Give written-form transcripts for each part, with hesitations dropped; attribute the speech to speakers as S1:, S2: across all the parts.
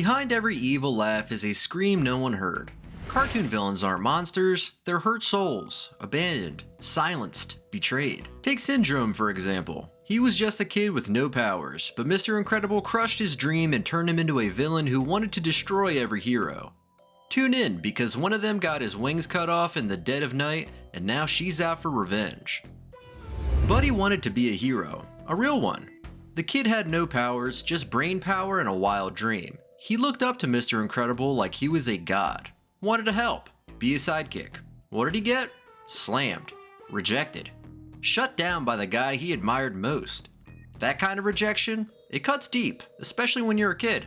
S1: Behind every evil laugh is a scream no one heard. Cartoon villains aren't monsters, they're hurt souls, abandoned, silenced, betrayed. Take Syndrome for example. He was just a kid with no powers, but Mr. Incredible crushed his dream and turned him into a villain who wanted to destroy every hero. Tune in, because one of them got his wings cut off in the dead of night, and now she's out for revenge. Buddy wanted to be a hero, a real one. The kid had no powers, just brain power and a wild dream. He looked up to Mr. Incredible like he was a god. Wanted to help, be a sidekick. What did he get? Slammed, rejected, shut down by the guy he admired most. That kind of rejection, it cuts deep, especially when you're a kid.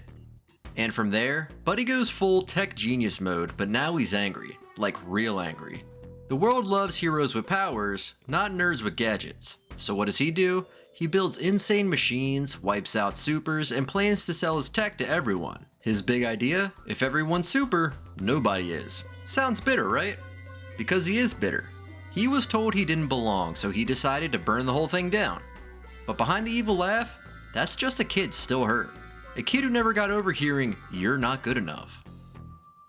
S1: And from there, Buddy goes full tech genius mode, but now he's angry, like real angry. The world loves heroes with powers, not nerds with gadgets. So what does he do? He builds insane machines, wipes out supers, and plans to sell his tech to everyone. His big idea? If everyone's super, nobody is. Sounds bitter, right? Because he is bitter. He was told he didn't belong, so he decided to burn the whole thing down. But behind the evil laugh, that's just a kid still hurt. A kid who never got over hearing, "You're not good enough."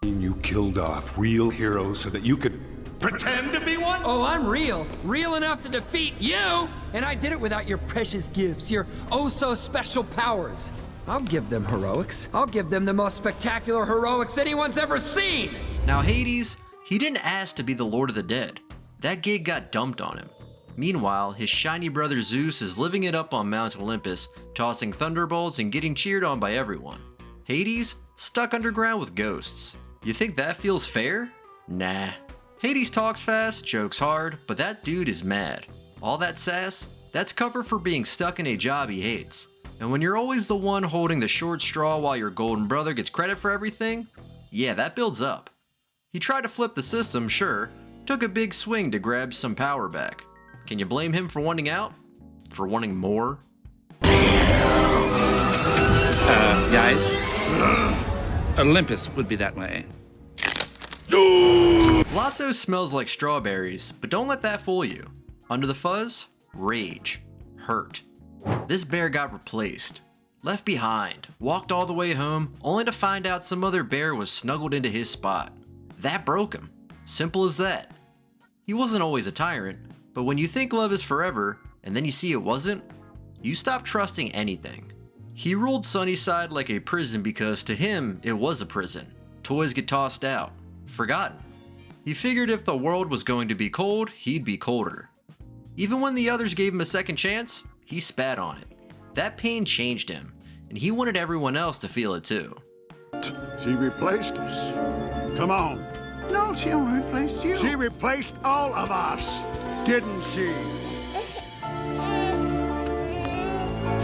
S2: You killed off real heroes so that you could pretend to be one?
S3: Oh, I'm real. Real enough to defeat you! And I did it without your precious gifts, your oh-so-special powers. I'll give them heroics. I'll give them the most spectacular heroics anyone's ever seen!
S1: Now Hades, he didn't ask to be the Lord of the Dead. That gig got dumped on him. Meanwhile, his shiny brother Zeus is living it up on Mount Olympus, tossing thunderbolts and getting cheered on by everyone. Hades, stuck underground with ghosts. You think that feels fair? Nah. Hades talks fast, jokes hard, but that dude is mad. All that sass, that's cover for being stuck in a job he hates. And when you're always the one holding the short straw while your golden brother gets credit for everything, yeah, that builds up. He tried to flip the system, sure, took a big swing to grab some power back. Can you blame him for wanting out? For wanting more?
S4: Guys, Olympus would be that way.
S1: Lotso smells like strawberries, but don't let that fool you. Under the fuzz, rage, hurt. This bear got replaced, left behind, walked all the way home, only to find out some other bear was snuggled into his spot. That broke him. Simple as that. He wasn't always a tyrant, but when you think love is forever, and then you see it wasn't, you stop trusting anything. He ruled Sunnyside like a prison because to him, it was a prison. Toys get tossed out, forgotten. He figured if the world was going to be cold, he'd be colder. Even when the others gave him a second chance, he spat on it. That pain changed him, and he wanted everyone else to feel it too.
S2: She replaced us. Come on.
S5: No, she only replaced you.
S2: She replaced all of us, didn't she?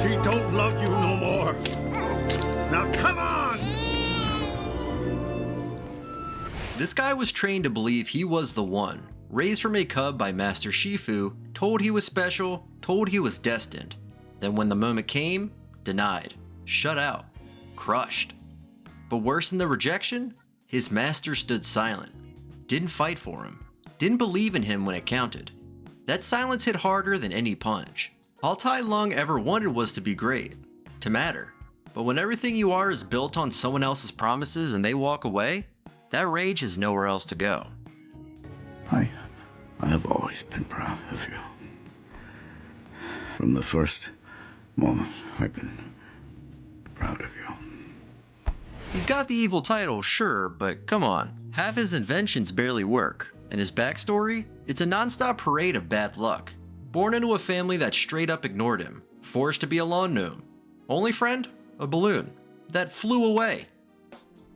S2: She don't love you no more. Now come on!
S1: This guy was trained to believe he was the one, raised from a cub by Master Shifu, told he was special, told he was destined. Then when the moment came, denied, shut out, crushed. But worse than the rejection, his master stood silent, didn't fight for him, didn't believe in him when it counted. That silence hit harder than any punch. All Tai Lung ever wanted was to be great, to matter. But when everything you are is built on someone else's promises and they walk away, that rage has nowhere else to go.
S6: I have always been proud of you. From the first moment, I've been proud of you.
S1: He's got the evil title, sure, but come on. Half his inventions barely work, and his backstory? It's a non-stop parade of bad luck. Born into a family that straight up ignored him, forced to be a lawn gnome. Only friend? A balloon. That flew away.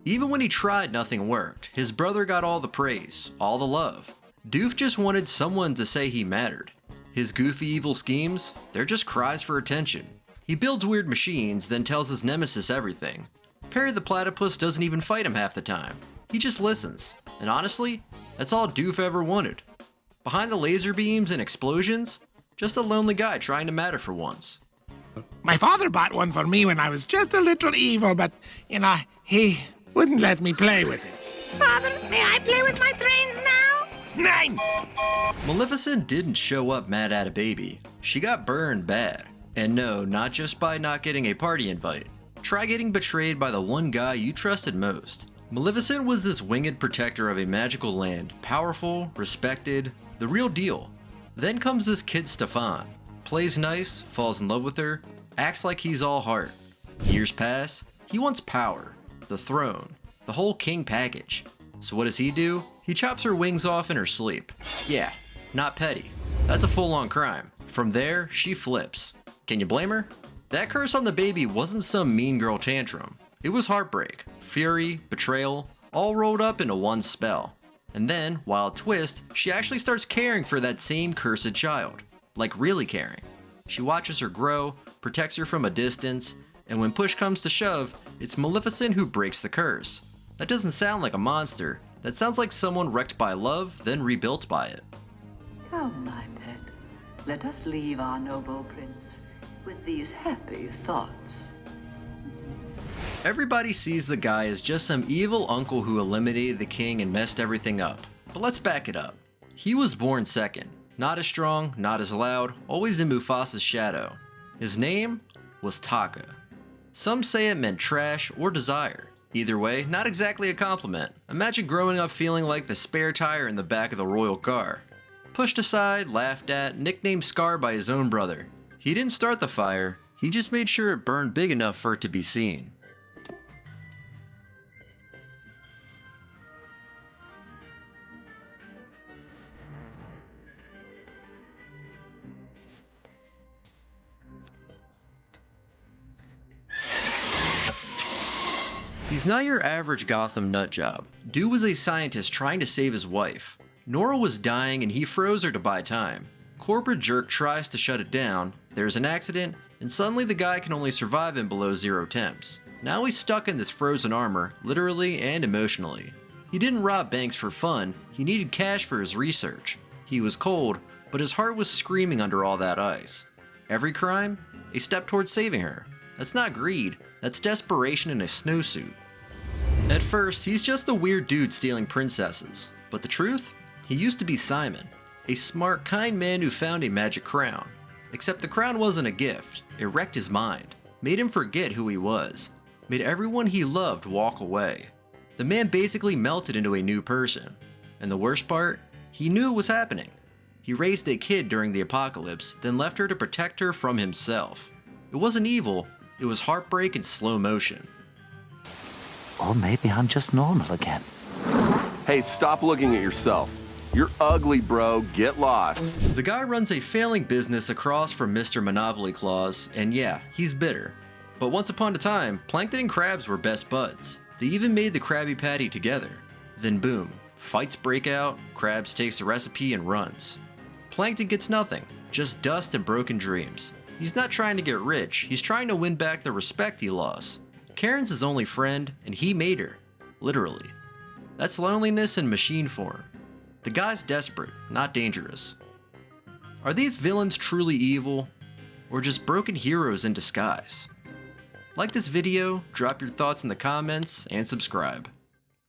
S1: Even when he tried, nothing worked. His brother got all the praise, all the love. Doof just wanted someone to say he mattered. His goofy evil schemes, they're just cries for attention. He builds weird machines, then tells his nemesis everything. Perry the Platypus doesn't even fight him half the time. He just listens. And honestly, that's all Doof ever wanted. Behind the laser beams and explosions, just a lonely guy trying to matter for once.
S7: My father bought one for me when I was just a little evil, but, he wouldn't let me play with it.
S8: Father, may I play with my trains now?
S7: 9!
S1: Maleficent didn't show up mad at a baby. She got burned bad. And no, not just by not getting a party invite. Try getting betrayed by the one guy you trusted most. Maleficent was this winged protector of a magical land, powerful, respected, the real deal. Then comes this kid Stefan. Plays nice, falls in love with her, acts like he's all heart. Years pass, he wants power, the throne, the whole king package. So what does he do? He chops her wings off in her sleep. Yeah, not petty. That's a full-on crime. From there, she flips. Can you blame her? That curse on the baby wasn't some mean girl tantrum. It was heartbreak, fury, betrayal, all rolled up into one spell. And then, wild twist, she actually starts caring for that same cursed child. Like really caring. She watches her grow, protects her from a distance, and when push comes to shove, it's Maleficent who breaks the curse. That doesn't sound like a monster. That sounds like someone wrecked by love, then rebuilt by it.
S9: Come, my pet. Let us leave our noble prince with these happy thoughts.
S1: Everybody sees the guy as just some evil uncle who eliminated the king and messed everything up. But let's back it up. He was born second. Not as strong, not as loud, always in Mufasa's shadow. His name was Taka. Some say it meant trash or desire. Either way, not exactly a compliment. Imagine growing up feeling like the spare tire in the back of the royal car. Pushed aside, laughed at, nicknamed Scar by his own brother. He didn't start the fire, he just made sure it burned big enough for it to be seen. He's not your average Gotham nutjob. Dude was a scientist trying to save his wife. Nora was dying and he froze her to buy time. Corporate jerk tries to shut it down, there's an accident, and suddenly the guy can only survive in below 0 temps. Now he's stuck in this frozen armor, literally and emotionally. He didn't rob banks for fun, he needed cash for his research. He was cold, but his heart was screaming under all that ice. Every crime? A step towards saving her. That's not greed, that's desperation in a snowsuit. At first, he's just a weird dude stealing princesses. But the truth? He used to be Simon, a smart, kind man who found a magic crown. Except the crown wasn't a gift, it wrecked his mind, made him forget who he was, made everyone he loved walk away. The man basically melted into a new person. And the worst part? He knew it was happening. He raised a kid during the apocalypse, then left her to protect her from himself. It wasn't evil, it was heartbreak in slow motion.
S10: Or maybe I'm just normal again.
S11: Hey, stop looking at yourself. You're ugly, bro. Get lost.
S1: The guy runs a failing business across from Mr. Monopoly Claus, and yeah, he's bitter. But once upon a time, Plankton and crabs were best buds. They even made the Krabby Patty together. Then boom, fights break out, Krabs takes the recipe and runs. Plankton gets nothing, just dust and broken dreams. He's not trying to get rich, he's trying to win back the respect he lost. Karen's his only friend, and he made her. Literally. That's loneliness in machine form. The guy's desperate, not dangerous. Are these villains truly evil, or just broken heroes in disguise? Like this video, drop your thoughts in the comments, and subscribe.